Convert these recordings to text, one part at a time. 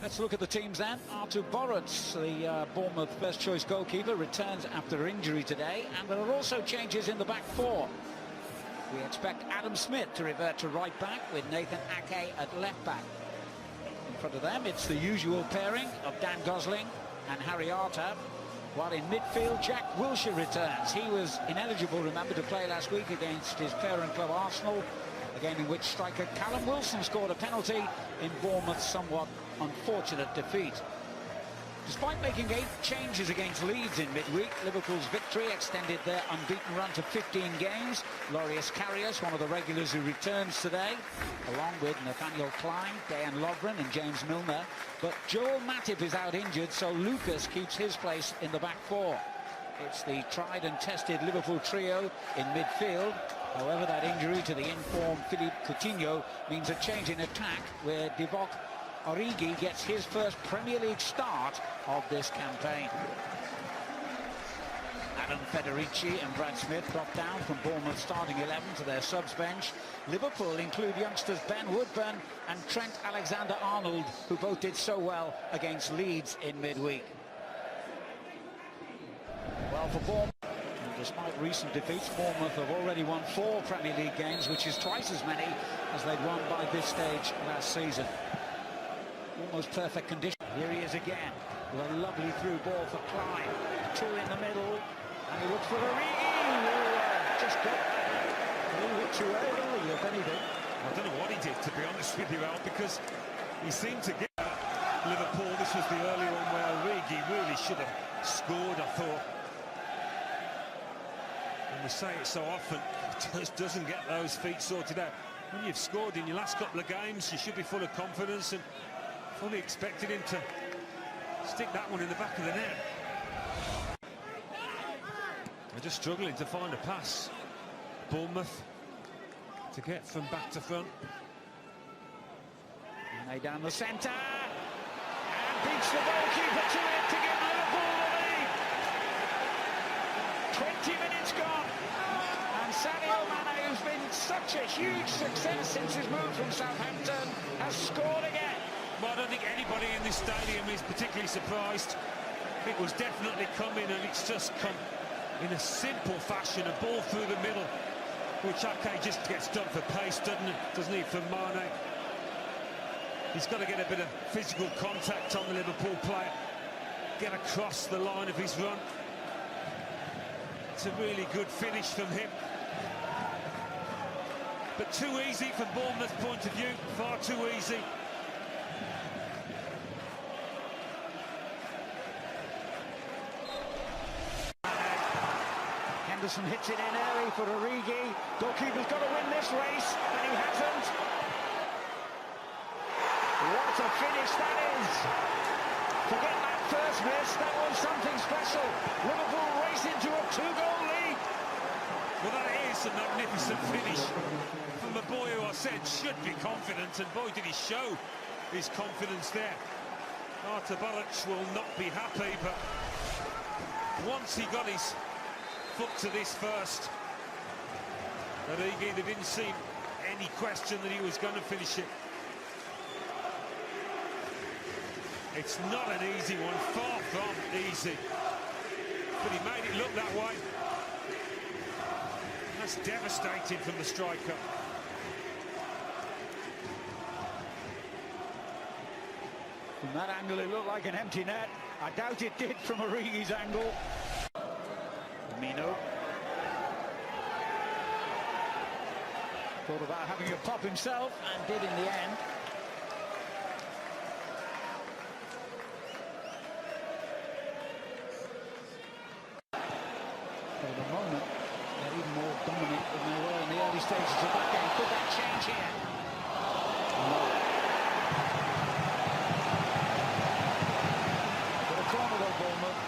Let's look at the teams then. Artur Boruc, the Bournemouth first choice goalkeeper, returns after injury today, and there are also changes in the back four. We expect Adam Smith to revert to right back with Nathan Ake at left back. In front of them it's the usual pairing of Dan Gosling and Harry Arter, while in midfield Jack Wilshere returns. He was ineligible, remember, to play last week against his parent club Arsenal, a game in which striker Callum Wilson scored a penalty in Bournemouth's somewhat unfortunate defeat. Despite making 8 changes against Leeds in midweek, Liverpool's victory extended their unbeaten run to 15 games. Loris Karius, one of the regulars who returns today, along with Nathaniel Klein, Dejan Lovren and James Milner. But Joel Matip is out injured, so Lucas keeps his place in the back four. It's the tried and tested Liverpool trio in midfield. However, that injury to the informed Philippe Coutinho means a change in attack, where Divock Origi gets his first Premier League start of this campaign. Adam Federici and Brad Smith drop down from Bournemouth starting 11 to their subs bench. Liverpool include youngsters Ben Woodburn and Trent Alexander-Arnold, who both did so well against Leeds in midweek. Well, for Bournemouth, despite recent defeats, Bournemouth have already won 4 Premier League games, which is twice as many as they'd won by this stage last season. Almost perfect condition. Here he is again with a lovely through ball for Klein. 2 in the middle, and he looks for Origi, who just got a little bit too early, if anything. I don't know what he did, to be honest with you, Al, because he seemed to get Liverpool. This was the earlier one where Origi really should have scored, I thought. And we say it so often, just doesn't get those feet sorted out. When you've scored in your last couple of games, you should be full of confidence, and fully expected him to stick that one in the back of the net. They're just struggling to find a pass, Bournemouth, to get from back to front. And they down the centre, and beats the goalkeeper to it to give Liverpool the lead. 20 minutes gone, and Sadio Mane, who's been such a huge success since his move from Southampton, has scored again. Well, I don't think anybody in this stadium is particularly surprised. It was definitely coming, and it's just come in a simple fashion, a ball through the middle, which Ake just gets done for pace, doesn't he, for Mane. He's got to get a bit of physical contact on the Liverpool player, get across the line of his run. It's a really good finish from him. But too easy from Bournemouth's point of view, far too easy. Henderson hits it in early for Origi. Goalkeeper's got to win this race, and he hasn't. What a finish that is! Forget that first miss, that was something special. Liverpool race into a 2-goal lead. Well, that is a magnificent finish from a boy who I said should be confident, and boy did he show his confidence there. Artur Boruc will not be happy, but once he got his foot to this first, Origi, there didn't seem any question that he was going to finish it. It's not an easy one, far from easy, but he made it look that way. That's devastating from the striker. From that angle it looked like an empty net. I doubt it did from Origi's angle. Mino thought about having a pop himself and did in the end. For the moment, they're even more dominant than they were in the early stages of that game. Could that change here? No. But a corner though, Bournemouth.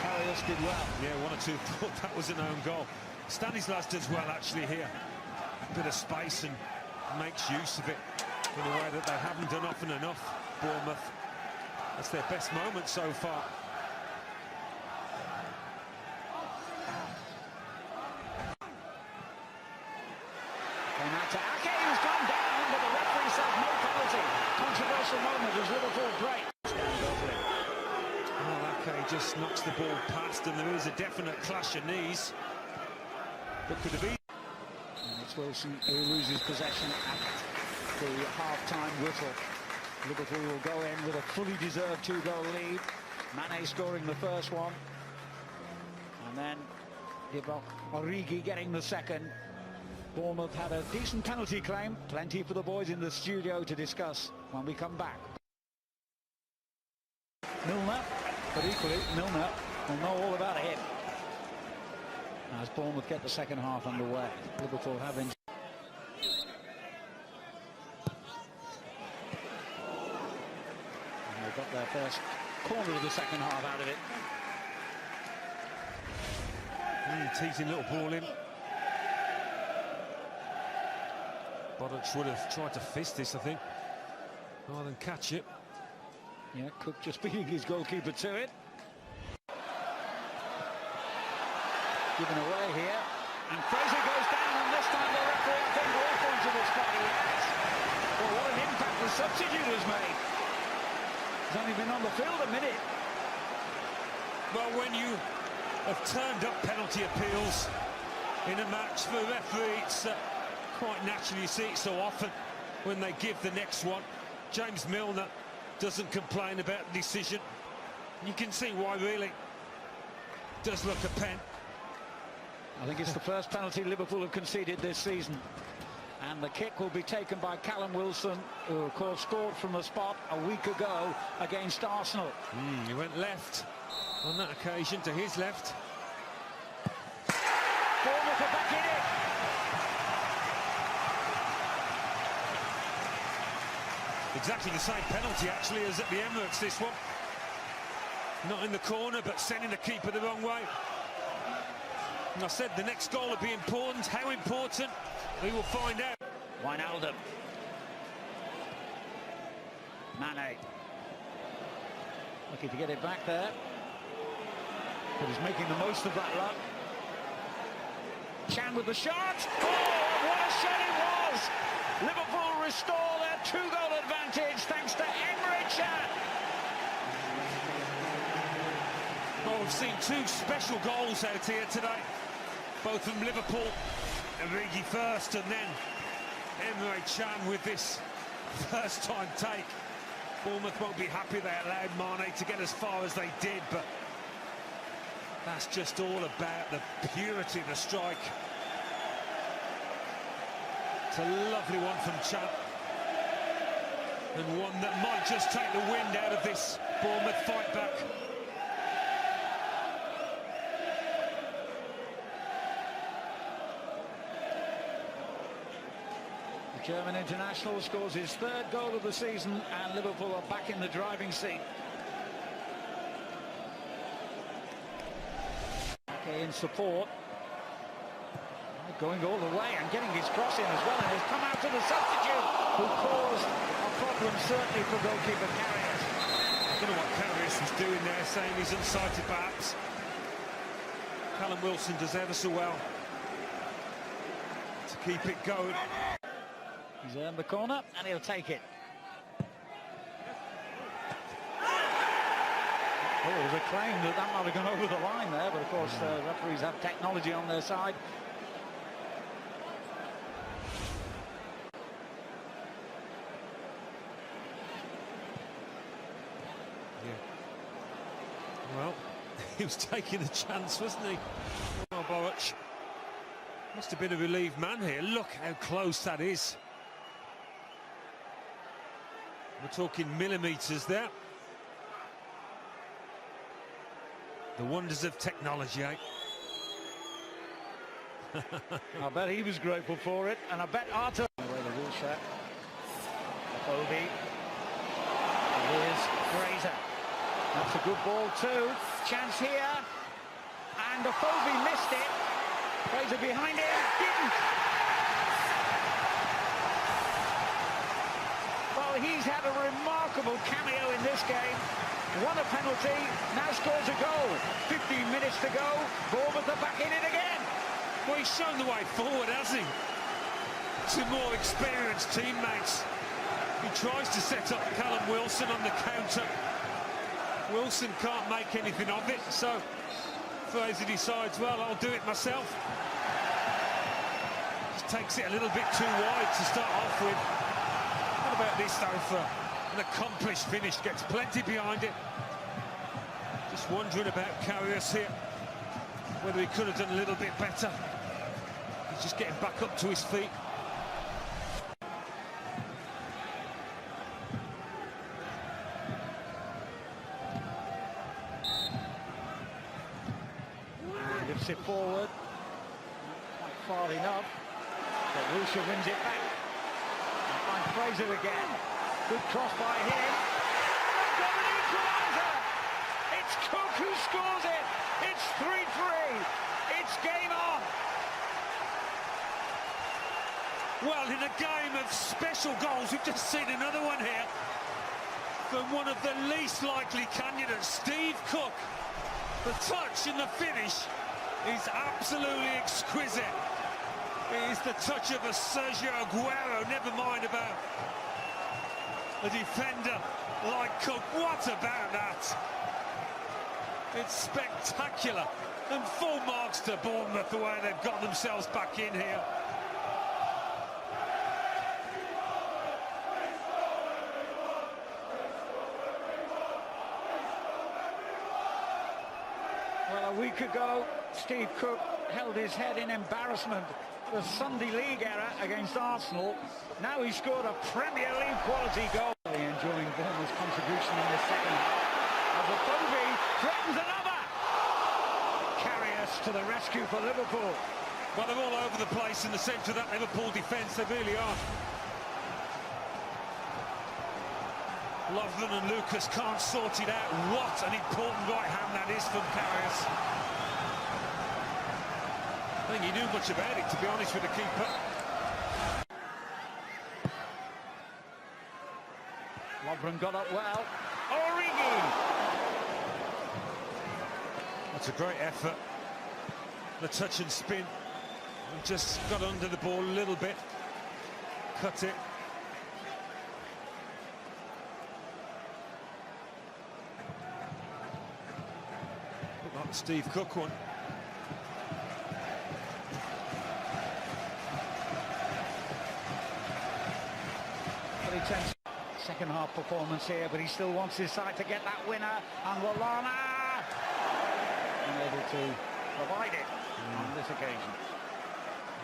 Karius did well. Yeah, 1 or 2 thought that was an own goal. Stanislas does well actually here. A bit of space and makes use of it in a way that they haven't done often enough, Bournemouth. That's their best moment so far. Came out to Ake, who's gone down, but the referee says no penalty. Controversial moment as Liverpool break. Ake just knocks the ball past, and there is a definite clash of knees. But could have been. And it's Wilson who loses possession at the half-time whistle. Liverpool will go in with a fully deserved 2-goal lead. Mane scoring the first one. And then Origi getting the second. Bournemouth had a decent penalty claim. Plenty for the boys in the studio to discuss when we come back. Milner, but equally Milner will know all about it as Bournemouth get the second half underway. Liverpool have in. And they got their first corner of the second half out of it. Teasing little ball in. Bournemouth would have tried to fist this, I think, rather than catch it. Yeah, Cook just beating his goalkeeper to it. Given away here, and Fraser goes down, and this time the referee, I think, will point to this party. Yes. Well, what an impact the substitute has made. He's only been on the field a minute. Well, when you have turned up penalty appeals in a match for a referee, it's quite natural. You see it so often when they give the next one. James Milner doesn't complain about the decision. You can see why, really. Does look a pen. I think it's the first penalty Liverpool have conceded this season. And the kick will be taken by Callum Wilson, who of course scored from the spot a week ago against Arsenal. He went left on that occasion, to his left. Bournemouth are back in it. Exactly the same penalty, actually, as at the Emirates, this one. Not in the corner, but sending the keeper the wrong way. And I said the next goal will be important. How important? We will find out. Wijnaldum. Mane. Lucky to get it back there. But he's making the most of that luck. Chan with the shot. Oh, what a shot it was! Liverpool restore their 2-goal advantage thanks to Emre Can. Well, we've seen two special goals out here today. Both from Liverpool. Origi first, and then Emre Can with this first-time take. Bournemouth won't be happy they allowed Mane to get as far as they did, but that's just all about the purity of the strike. It's a lovely one from Can, and one that might just take the wind out of this Bournemouth fight back. The German international scores his third goal of the season, and Liverpool are back in the driving seat. Okay, in support. Going all the way and getting his cross in as well, and has come out to the substitute, who caused a problem certainly for goalkeeper Karius. I don't know what Karius was doing there, saying he's unsighted perhaps. Callum Wilson does ever so well to keep it going. He's earned the corner and he'll take it. Oh, there was a claim that might have gone over the line there, but of course referees have technology on their side. Well, he was taking a chance, wasn't he? Oh, Boruc. Must have been a relieved man here. Look how close that is. We're talking millimetres there. The wonders of technology, eh? I bet he was grateful for it, and I bet Arthur... Away the wheel shot. Kobe. Here's Fraser. That's a good ball too. Chance here. And Afobe missed it. Fraser behind him. Didn't. Well, he's had a remarkable cameo in this game. Won a penalty, now scores a goal. 15 minutes to go. Bournemouth are back in it again. Well, he's shown the way forward, hasn't he? To more experienced teammates. He tries to set up Callum Wilson on the counter. Wilson can't make anything of it, so Fraser decides, well, I'll do it myself. Just takes it a little bit too wide to start off with. What about this, though, for an accomplished finish? Gets plenty behind it. Just wondering about Karius here, whether he could have done a little bit better. He's just getting back up to his feet. Lifts it forward, not quite far enough, but Wilshere wins it back. And finds Fraser again. Good cross by him. They've got an equaliser! It's Cook who scores it! It's 3-3. It's game on. Well, in a game of special goals, we've just seen another one here from one of the least likely candidates, Steve Cook. The touch and the finish is absolutely exquisite. It is the touch of a Sergio Aguero, never mind about a defender like Cook. What about that? It's spectacular, and full marks to Bournemouth the way they've got themselves back in here. Well, a week ago, Steve Cook held his head in embarrassment. The Sunday League error against Arsenal. Now he scored a Premier League quality goal. Really enjoying Bournemouth's contribution in the second half. As the Bovey threatens another. Karius to the rescue for Liverpool. Well, they're all over the place in the centre of that Liverpool defence. They really are. Lovren and Lucas can't sort it out. What an important right hand that is from Karius. I think he knew much about it, to be honest with the keeper. Lovren got up well. Origi! That's a great effort. The touch and spin. And just got under the ball a little bit. Cut it. Looked like the Steve Cook one. Second half performance here, but he still wants his side to get that winner, and Lallana unable to provide it on this occasion.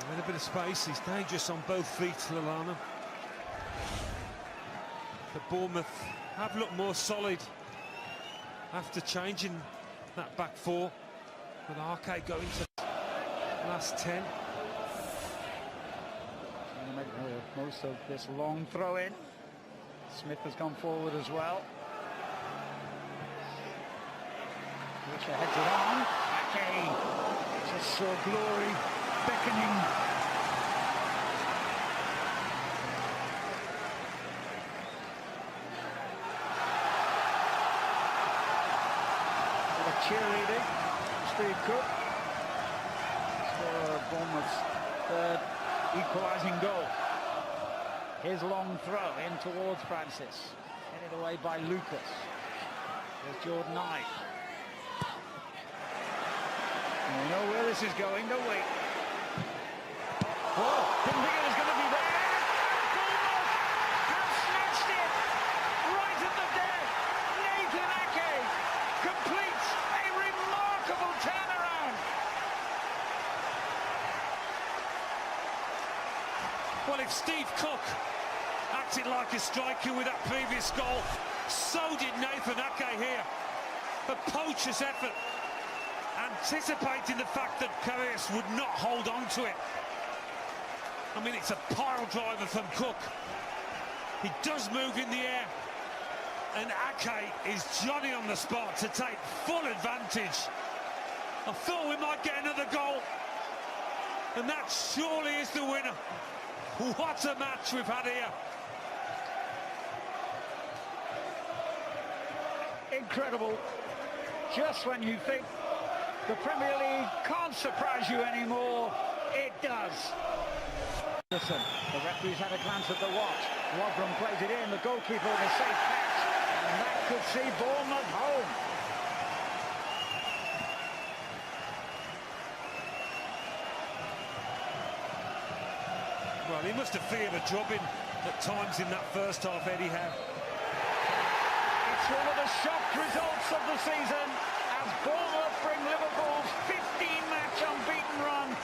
A little bit of space, he's dangerous on both feet, Lallana. But Bournemouth have looked more solid after changing that back four, with Arcade going to the last 10. Trying to make the most of this long throw in. Smith has gone forward as well. Wilshere heads it on. Ake just saw glory beckoning. With a cheerleading, Steve Cook. For Bournemouth's third equalising goal. His long throw in towards Francis. Headed away by Lucas. There's Jordan Knight. We know where this is going, don't we? Oh, didn't think it was going to be there. Bournemouth have snatched it right at the death. Nathan Ake completes a remarkable turnaround. Well, if Steve Cook acted like a striker with that previous goal, so did Nathan Ake here. A poacher's effort, anticipating the fact that Karius would not hold on to it. I mean, it's a pile driver from Cook. He does move in the air, and Ake is Johnny on the spot to take full advantage. I thought we might get another goal, and that surely is the winner. What a match we've had here. Incredible. Just when you think the Premier League can't surprise you anymore, it does. Listen, the referee's had a glance at the watch. Lovren plays it in, the goalkeeper with a safe catch. And that could see Bournemouth home. Well, he must have feared a drubbing at times in that first half, Eddie Howe. It's one of the shocked results of the season as Bournemouth bring Liverpool's 15-match unbeaten run